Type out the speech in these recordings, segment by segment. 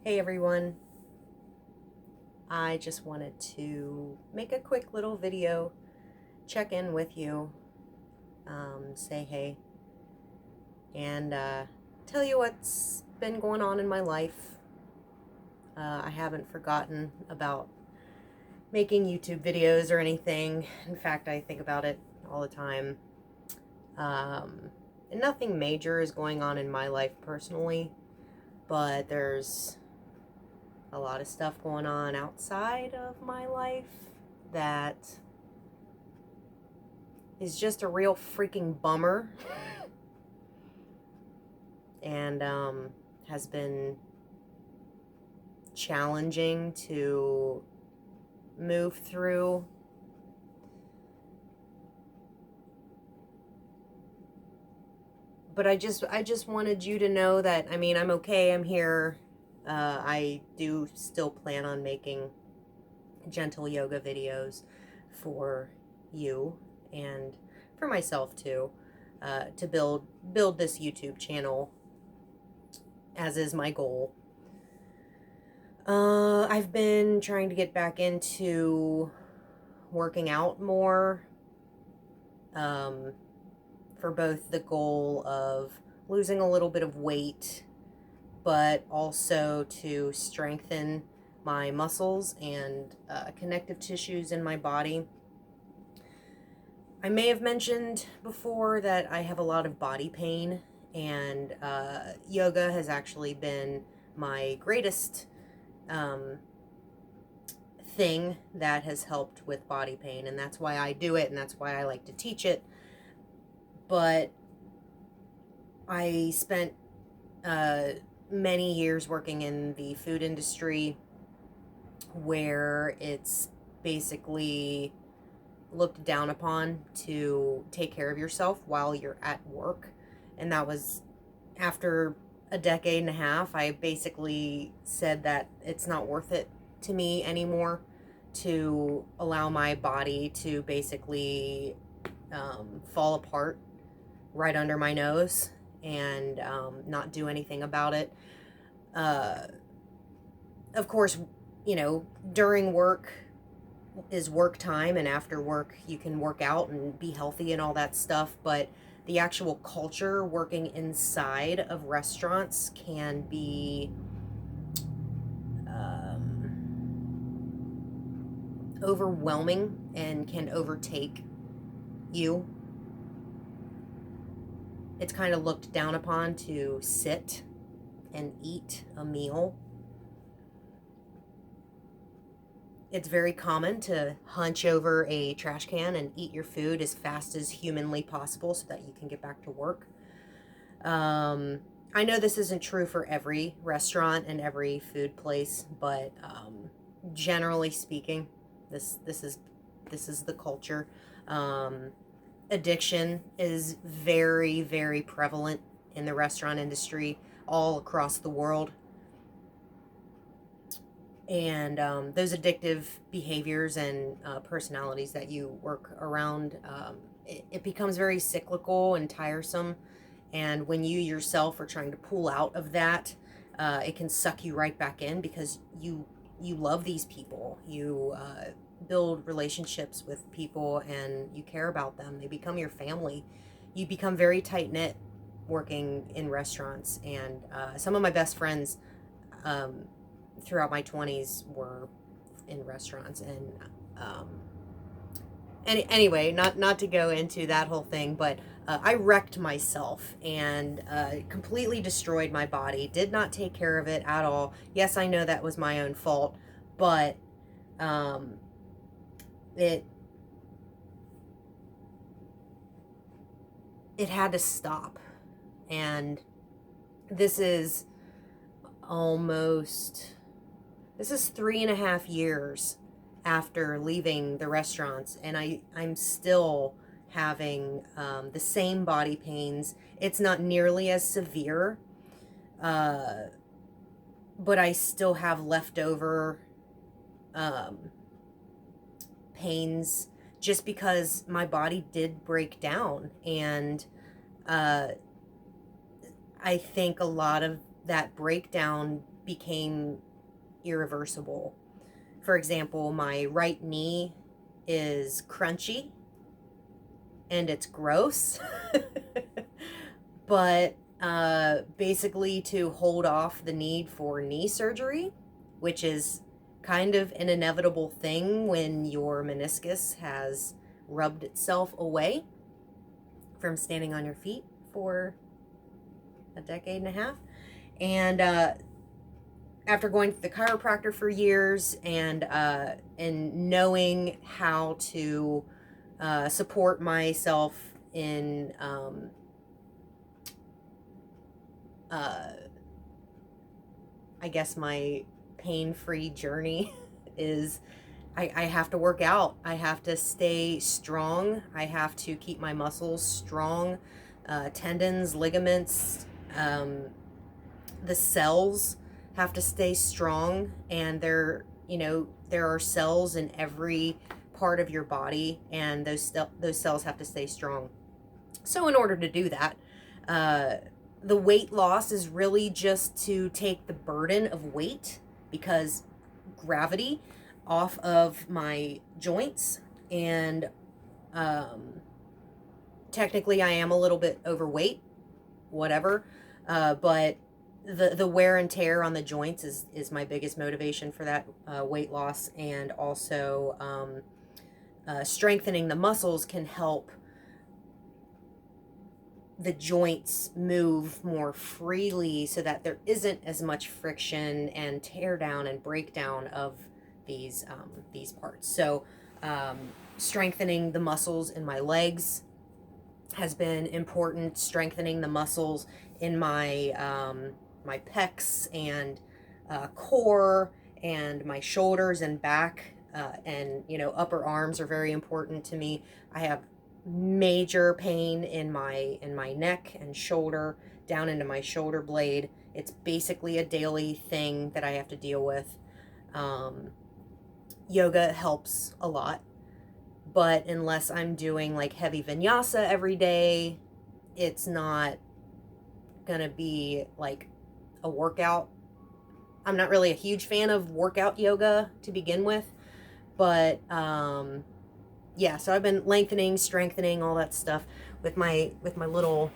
Hey everyone, I just wanted to make a quick little video, check in with you, say hey, and tell you what's been going on in my life. I haven't forgotten about making YouTube videos or anything. In fact, I think about it all the time. And nothing major is going on in my life personally, but there's a lot of stuff going on outside of my life that is just a real freaking bummer and has been challenging to move through. But I just wanted you to know that, I mean, I'm okay, I'm here. I do still plan on making gentle yoga videos for you and for myself too, to build this YouTube channel, as is my goal. I've been trying to get back into working out more, for both the goal of losing a little bit of weight, but also to strengthen my muscles and connective tissues in my body. I may have mentioned before that I have a lot of body pain, and yoga has actually been my greatest thing that has helped with body pain, and that's why I do it, and that's why I like to teach it. But I spent many years working in the food industry, where it's basically looked down upon to take care of yourself while you're at work. And that was after a decade and a half. I basically said that it's not worth it to me anymore to allow my body to basically fall apart right under my nose and not do anything about it. Of course, during work is work time, and after work you can work out and be healthy and all that stuff, but the actual culture working inside of restaurants can be overwhelming and can overtake you. It's kind of looked down upon to sit and eat a meal. It's very common to hunch over a trash can and eat your food as fast as humanly possible so that you can get back to work. I know this isn't true for every restaurant and every food place, but generally speaking, this is the culture. Addiction is very, very prevalent in the restaurant industry all across the world. And those addictive behaviors and personalities that you work around, it becomes very cyclical and tiresome. And when you yourself are trying to pull out of that, it can suck you right back in, because you love these people. You build relationships with people and you care about them. They become your family. You become very tight-knit working in restaurants. And some of my best friends throughout my 20s were in restaurants. And anyway, not to go into that whole thing, but I wrecked myself and completely destroyed my body. Did not take care of it at all. Yes, I know that was my own fault, but it had to stop. And this is 3.5 years after leaving the restaurants, and I'm still having the same body pains. It's not nearly as severe, but I still have leftover pains, just because my body did break down. And I think a lot of that breakdown became irreversible. For example, my right knee is crunchy and it's gross. But basically to hold off the need for knee surgery, which is kind of an inevitable thing when your meniscus has rubbed itself away from standing on your feet for a decade and a half. And after going to the chiropractor for years and knowing how to support myself in I guess my pain-free journey is I have to work out. I have to stay strong. I have to keep my muscles strong. Tendons, ligaments, the cells have to stay strong, and there are cells in every part of your body, and those cells have to stay strong. So in order to do that, the weight loss is really just to take the burden of weight, because gravity, off of my joints. And technically I am a little bit overweight, whatever, but the wear and tear on the joints is my biggest motivation for that weight loss. And also strengthening the muscles can help the joints move more freely, so that there isn't as much friction and tear down and breakdown of these parts. So strengthening the muscles in my legs has been important. Strengthening the muscles in my my pecs and core, and my shoulders and back, and upper arms are very important to me. I have major pain in my neck and shoulder, down into my shoulder blade. It's basically a daily thing that I have to deal with. Yoga helps a lot, but unless I'm doing like heavy vinyasa every day, it's not gonna be like a workout. I'm not really a huge fan of workout yoga to begin with, but yeah, so I've been lengthening, strengthening, all that stuff with my little,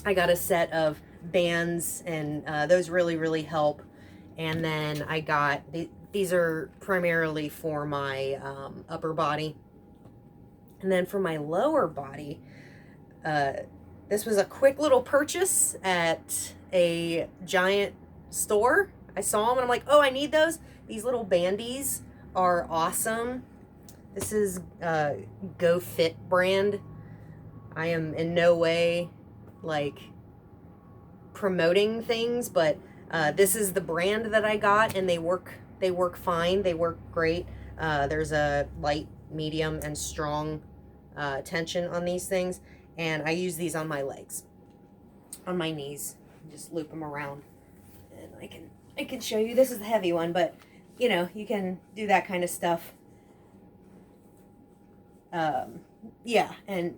I got a set of bands, and those really help. And then I got, these are primarily for my upper body. And then for my lower body, this was a quick little purchase at a giant store. I saw them and I'm like, oh, I need those. These little bandies are awesome. This is Go Fit brand. I am in no way like promoting things, but this is the brand that I got, and they work fine. They work great. There's a light, medium, and strong tension on these things, and I use these on my legs, on my knees. Just loop them around, and I can show you. This is the heavy one, but you can do that kind of stuff. Yeah, and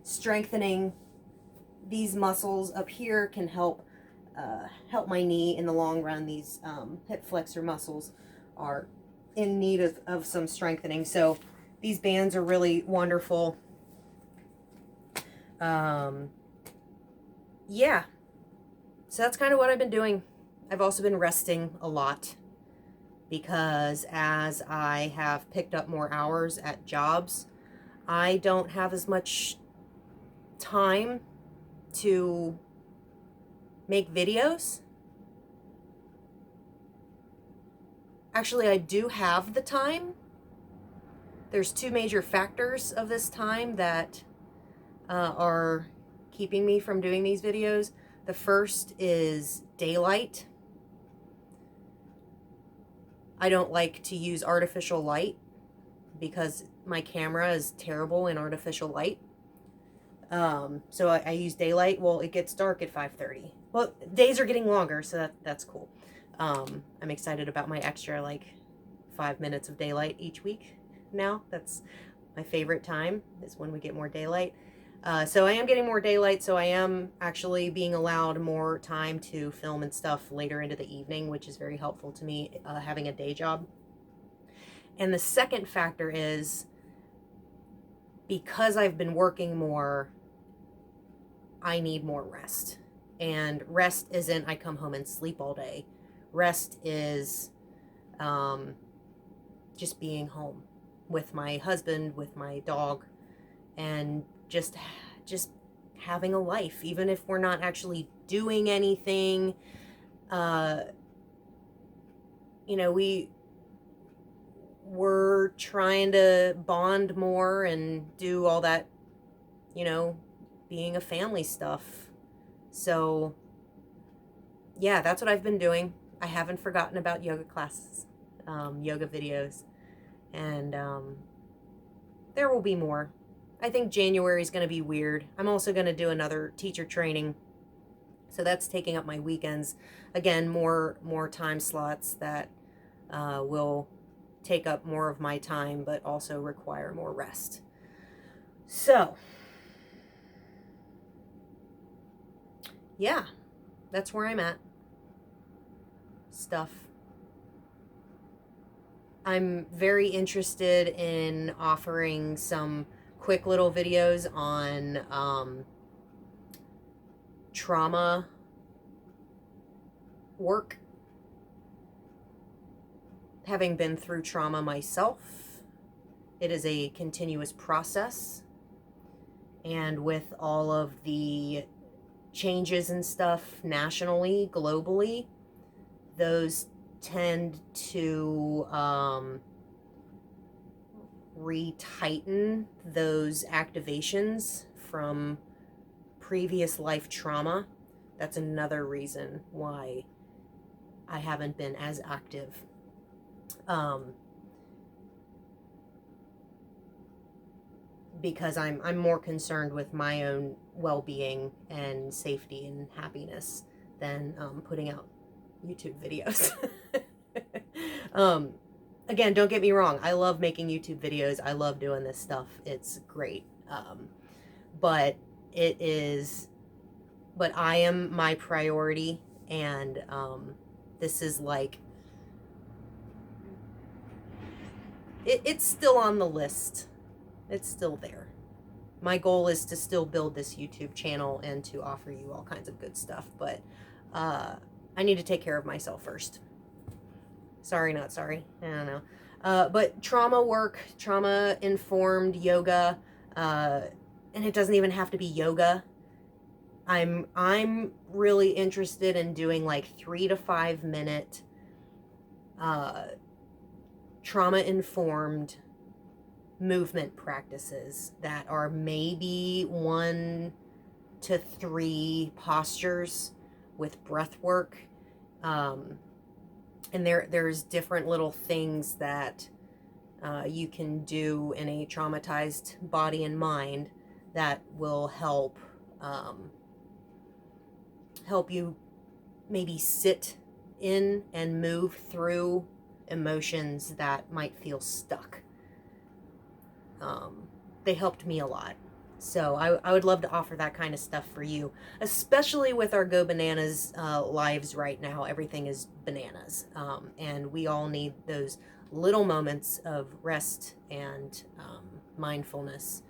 strengthening these muscles up here can help my knee in the long run. These hip flexor muscles are in need of some strengthening, so these bands are really wonderful. Yeah, so that's kind of what I've been doing. I've also been resting a lot, because as I have picked up more hours at jobs, I don't have as much time to make videos. Actually, I do have the time. There's two major factors of this time that are keeping me from doing these videos. The first is daylight. I don't like to use artificial light because my camera is terrible in artificial light. So I use daylight. Well, it gets dark at 5:30. Well, days are getting longer, so that's cool. I'm excited about my extra like 5 minutes of daylight each week now. That's my favorite time, is when we get more daylight. So I am getting more daylight, so I am actually being allowed more time to film and stuff later into the evening, which is very helpful to me, having a day job. And the second factor is, because I've been working more, I need more rest. And rest isn't I come home and sleep all day. Rest is just being home with my husband, with my dog, and just having a life, even if we're not actually doing anything. You know, we're trying to bond more and do all that, you know, being a family stuff. So yeah, that's what I've been doing. I haven't forgotten about yoga classes, yoga videos, and there will be more. I think January is going to be weird. I'm also going to do another teacher training, so that's taking up my weekends. Again, more time slots that will take up more of my time, but also require more rest. So yeah, that's where I'm at. Stuff. I'm very interested in offering some quick little videos on trauma work. Having been through trauma myself, it is a continuous process. And with all of the changes and stuff nationally, globally, those tend to retighten those activations from previous life trauma. That's another reason why I haven't been as active. Because I'm more concerned with my own well-being and safety and happiness than putting out YouTube videos. Again, don't get me wrong. I love making YouTube videos. I love doing this stuff. It's great. But I am my priority, and this is like, it's still on the list. It's still there. My goal is to still build this YouTube channel and to offer you all kinds of good stuff, but I need to take care of myself first. Sorry, not sorry. I don't know. But trauma work, trauma-informed yoga, and it doesn't even have to be yoga. I'm really interested in doing like 3 to 5 minute trauma-informed movement practices that are maybe 1 to 3 postures with breath work. And there's different little things that you can do in a traumatized body and mind that will help you maybe sit in and move through emotions that might feel stuck. They helped me a lot. So I would love to offer that kind of stuff for you, especially with our Go Bananas lives right now. Everything is bananas. And we all need those little moments of rest and mindfulness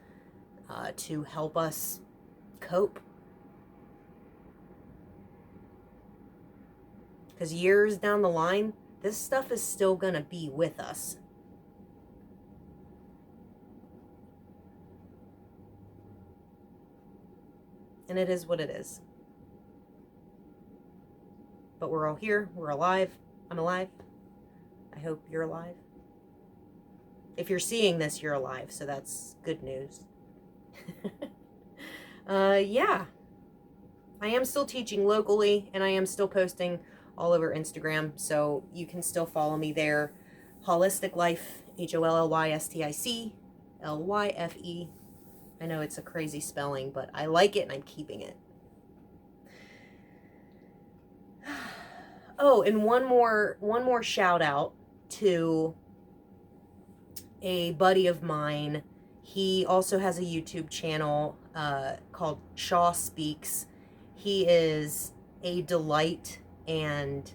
to help us cope. Because years down the line, this stuff is still going to be with us. And it is what it is. But we're all here. We're alive. I'm alive. I hope you're alive. If you're seeing this, you're alive. So that's good news. Yeah. I am still teaching locally, and I am still posting all over Instagram. So you can still follow me there. Holistic Life, HOLLYSTIC LYFE. I know it's a crazy spelling, but I like it and I'm keeping it. Oh, and one more shout out to a buddy of mine. He also has a YouTube channel. called Shaw Speaks. He is a delight, and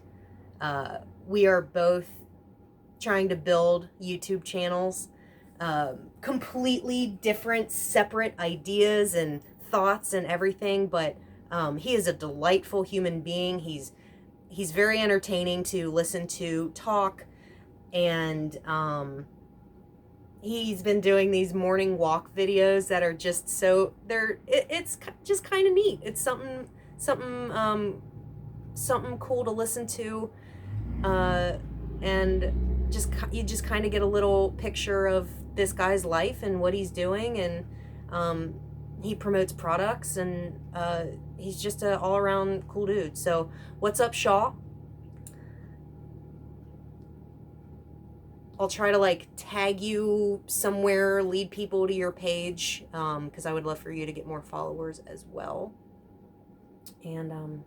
we are both trying to build YouTube channels. Completely different, separate ideas and thoughts and everything, but he is a delightful human being. He's very entertaining to listen to talk, and he's been doing these morning walk videos that are just so it's just kind of neat. It's something cool to listen to, and you just kind of get a little picture of this guy's life and what he's doing, and he promotes products, and he's just an all-around cool dude. So what's up, Shaw? I'll try to like tag you somewhere, lead people to your page, because I would love for you to get more followers as well. And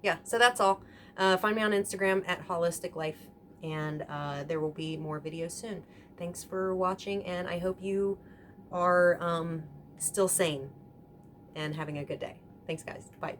yeah, so that's all. Find me on Instagram at Holistic Life, and there will be more videos soon. Thanks for watching, and I hope you are still sane and having a good day. Thanks, guys. Bye.